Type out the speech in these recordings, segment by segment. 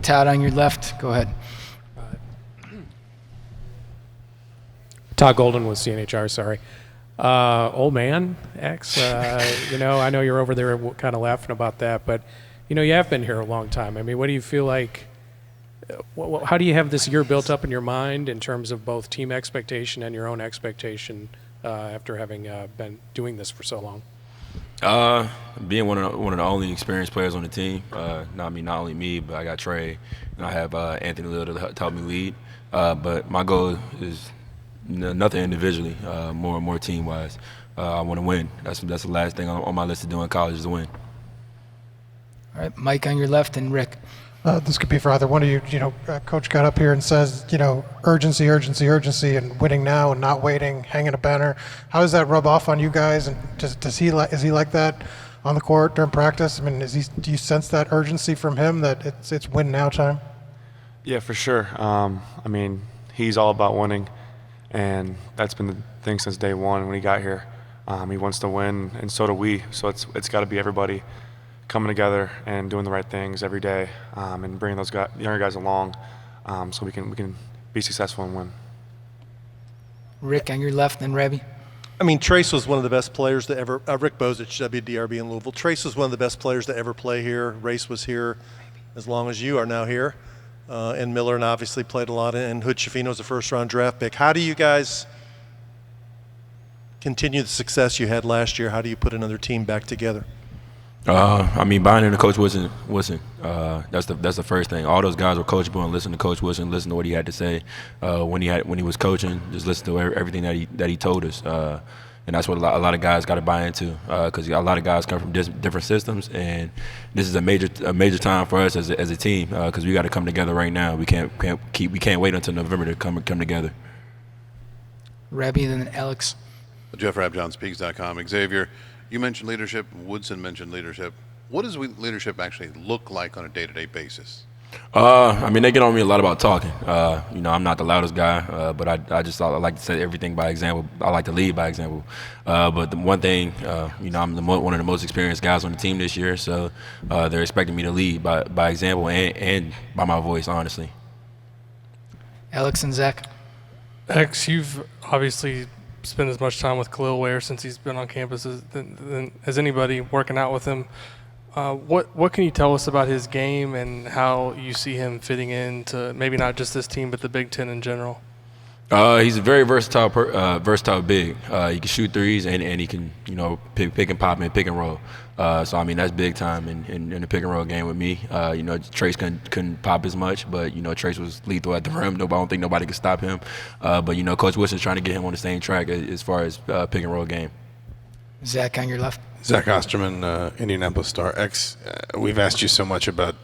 Todd on your left, go ahead. Todd Golden with CNHR, sorry. Old man, X, I know you're over there kind of laughing about that, but, you have been here a long time. I mean, what do you feel like, how do you have this year built up in your mind in terms of both team expectation and your own expectation after having been doing this for so long? Being one of the only experienced players on the team, not only me, but I got Trey, and I have Anthony Little to help me lead. But my goal is nothing individually, more team-wise. I want to win. That's the last thing on my list to do in college is to win. All right, Mike on your left and Rick. This could be for either one of you. Coach got up here and says, urgency, urgency, urgency, and winning now and not waiting, hanging a banner. How does that rub off on you guys? And is he like that on the court during practice? I mean, do you sense that urgency from him that it's win now time? Yeah, for sure. He's all about winning, and that's been the thing since day one when he got here. He wants to win, and so do we. So it's got to be everybody coming together and doing the right things every day, and bringing those younger guys along, so we can be successful and win. Rick on your left and Rebby. Trace was one of the best players to ever. Rick Bozich, WDRB in Louisville. Trace was one of the best players to ever play here. Race was here as long as you are now here, and Miller, and obviously played a lot. And Hood Schifino's a first-round draft pick. How do you guys continue the success you had last year? How do you put another team back together? Buying into Coach Wilson. That's the first thing. All those guys were coachable and listen to Coach Wilson, listen to what he had to say when he was coaching. Just listen to everything that he told us, and that's what a lot of guys got to buy into, because a lot of guys come from different systems, and this is a major time for us as a team, because we got to come together right now. We can't wait until November to come together. Rebby and then Alex. Jeff Rabb, JohnSpeaks.com. Xavier, you mentioned leadership. Woodson mentioned leadership. What does leadership actually look like on a day-to-day basis? They get on me a lot about talking. I'm not the loudest guy, but I like to say everything by example. I like to lead by example. But the one thing, I'm one of the most experienced guys on the team this year, so they're expecting me to lead by example and by my voice, honestly. Alex and Zach. X, you've obviously spent as much time with Khalil Ware since he's been on campus as anybody working out with him. What can you tell us about his game and how you see him fitting into maybe not just this team but the Big Ten in general? He's a very versatile big. He can shoot threes and he can pick and pop and pick and roll. That's big time in the pick and roll game with me. Trace couldn't pop as much, but Trace was lethal at the rim. I don't think nobody could stop him. But Coach Wilson's trying to get him on the same track as far as pick and roll game. Zach on your left. Zach Osterman, Indianapolis Star. X, we've asked you so much about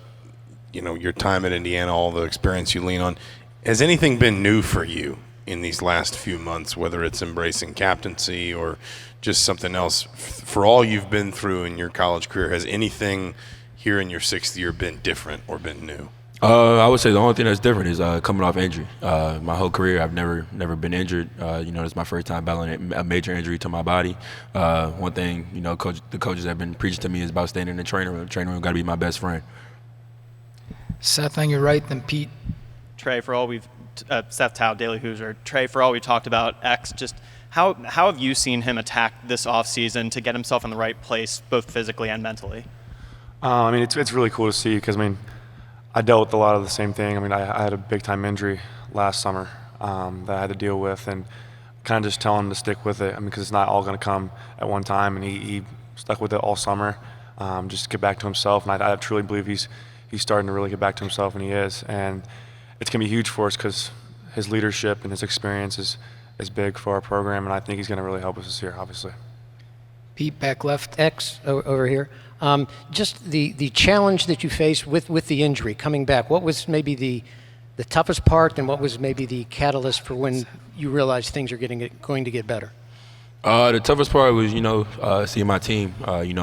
your time at Indiana, all the experience you lean on. Has anything been new for you in these last few months, whether it's embracing captaincy or just something else? For all you've been through in your college career, has anything here in your sixth year been different or been new? I would say the only thing that's different is coming off injury. My whole career, I've never been injured. It's my first time battling a major injury to my body. One thing, the coaches have been preaching to me is about staying in the training room. The training room got to be my best friend. Seth on your right, then Pete. Trey, Seth Tao, Daily Hoosier. Trey, for all we talked about X, just how have you seen him attack this offseason to get himself in the right place, both physically and mentally? It's really cool to see because, I dealt with a lot of the same thing. I had a big-time injury last summer that I had to deal with, and kind of just telling him to stick with it. Because it's not all going to come at one time, and he stuck with it all summer, just to get back to himself. And I truly believe he's starting to really get back to himself, and he is. And it's going to be huge for us because his leadership and his experience is big for our program, and I think he's going to really help us this year, obviously. Pete, back left. X over here. Just the challenge that you faced with the injury coming back, what was maybe the toughest part, and what was maybe the catalyst for when you realized things are going to get better? The toughest part was, seeing my team. We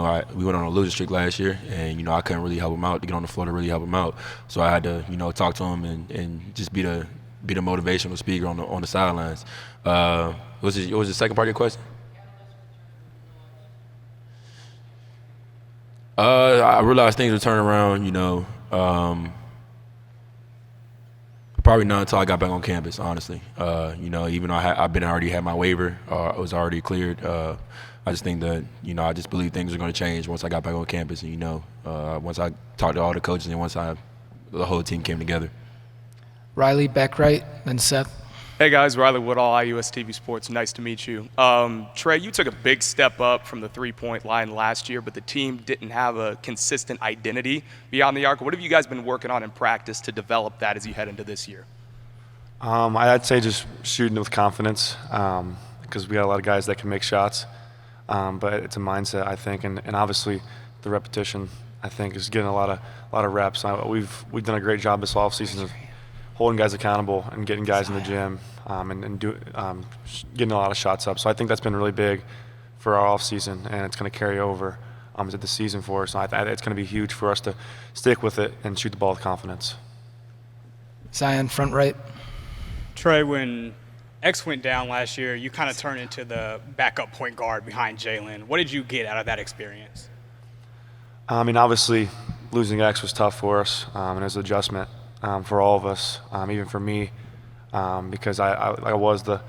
went on a losing streak last year, and, I couldn't really help them out to get on the floor to really help them out. So I had to, talk to them and just be the motivational speaker on the sidelines. What was the second part of your question? I realized things would turn around, Probably not until I got back on campus, honestly. Even though I've been already had my waiver, I was already cleared. I just think that, I just believe things are going to change once I got back on campus. And, once I talked to all the coaches and once the whole team came together. Riley, back right, then Seth. Hey guys, Riley Woodall, IUS TV Sports. Nice to meet you. Trey, you took a big step up from the three-point line last year, but the team didn't have a consistent identity beyond the arc. What have you guys been working on in practice to develop that as you head into this year? I'd say just shooting with confidence because we got a lot of guys that can make shots, but it's a mindset, I think, and obviously the repetition, I think, is getting a lot of reps. We've done a great job this offseason of holding guys accountable and getting guys in the gym and getting a lot of shots up. So I think that's been really big for our off season, and it's going to carry over into the season for us. So it's going to be huge for us to stick with it and shoot the ball with confidence. Zion, front right. Trey, when X went down last year, you kind of turned into the backup point guard behind Jalen. What did you get out of that experience? Obviously, losing X was tough for us, and it was an adjustment. For all of us, even for me, because I was the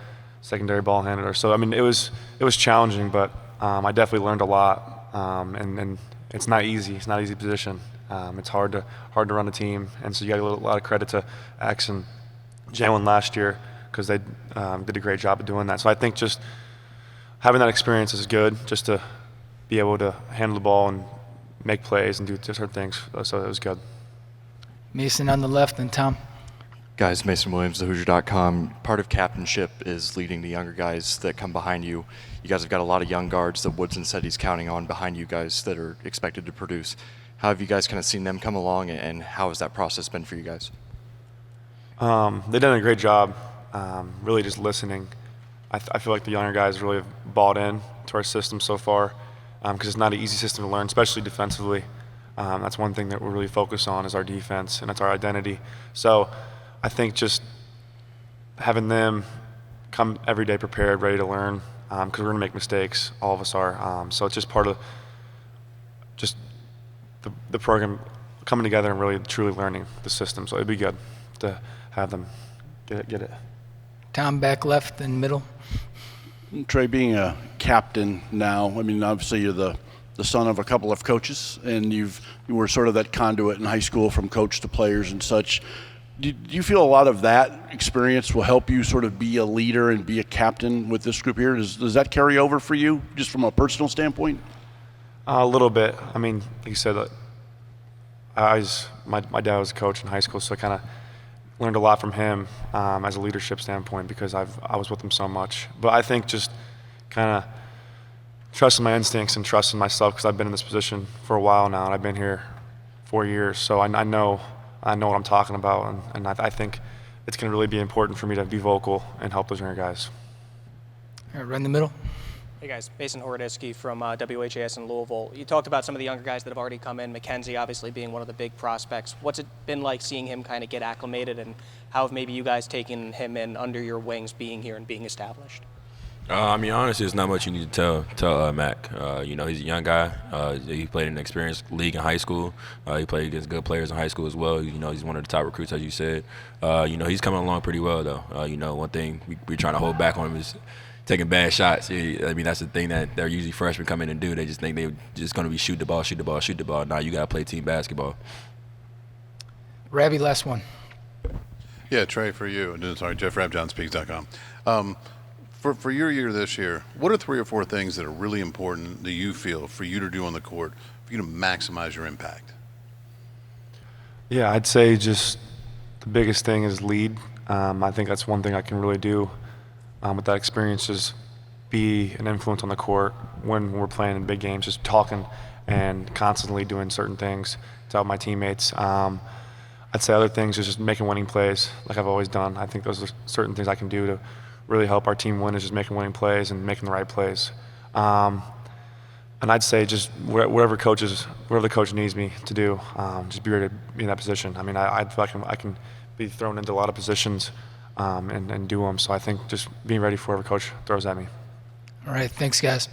secondary ball handler. So it was challenging, but I definitely learned a lot. And it's not easy. It's not an easy position. It's hard to run a team, and so you got a lot of credit to X and Jalen last year because they did a great job of doing that. So I think just having that experience is good, just to be able to handle the ball and make plays and do different things. So it was good. Mason on the left, and Tom. Guys, Mason Williams, thehoosier.com. Part of captainship is leading the younger guys that come behind you. You guys have got a lot of young guards that Woodson said he's counting on behind you guys that are expected to produce. How have you guys kind of seen them come along, and how has that process been for you guys? They've done a great job, really just listening. I feel like the younger guys really have bought in to our system so far because it's not an easy system to learn, especially defensively. That's one thing that we're really focused on is our defense, and it's our identity. So I think just having them come every day prepared, ready to learn, because we're going to make mistakes. All of us are. So it's just part of just the program coming together and really truly learning the system. So it'd be good to have them get it. Tom, back left and middle. Trey, being a captain now, obviously you're the son of a couple of coaches, and you were sort of that conduit in high school from coach to players and such. Do you feel a lot of that experience will help you sort of be a leader and be a captain with this group here? Does that carry over for you, just from a personal standpoint? A little bit. Like you said, my dad was a coach in high school, so I kind of learned a lot from him as a leadership standpoint because I was with him so much. But I think just kind of trusting my instincts and trusting myself because I've been in this position for a while now, and I've been here 4 years, so I know what I'm talking about, and I think it's going to really be important for me to be vocal and help those younger guys. All right, right in the middle. Hey guys, Mason Horodisky from WHAS in Louisville. You talked about some of the younger guys that have already come in, McKenzie obviously being one of the big prospects. What's it been like seeing him kind of get acclimated, and how have maybe you guys taken him in under your wings being here and being established? Honestly, there's not much you need to tell Mac. He's a young guy. He played in an experienced league in high school. He played against good players in high school as well. He's one of the top recruits, as you said. He's coming along pretty well, though. One thing we're trying to hold back on him is taking bad shots. That's the thing that they're usually freshmen come in and do. They just think they're just going to be shoot the ball. Now you got to play team basketball. Ravi, last one. Yeah, Trey, for you. Sorry, Jeff JeffRabJohnSpeaks.com. For your year this year, what are 3 or 4 things that are really important that you feel for you to do on the court for you to maximize your impact? Yeah, I'd say just the biggest thing is lead. I think that's one thing I can really do with that experience is be an influence on the court when we're playing in big games, just talking and constantly doing certain things to help my teammates. I'd say other things is just making winning plays like I've always done. I think those are certain things I can do to really help our team win is just making winning plays and making the right plays. And I'd say just wherever the coach needs me to do, just be ready to be in that position. I feel like I can be thrown into a lot of positions and do them. So I think just being ready for whatever coach throws at me. All right, thanks, guys.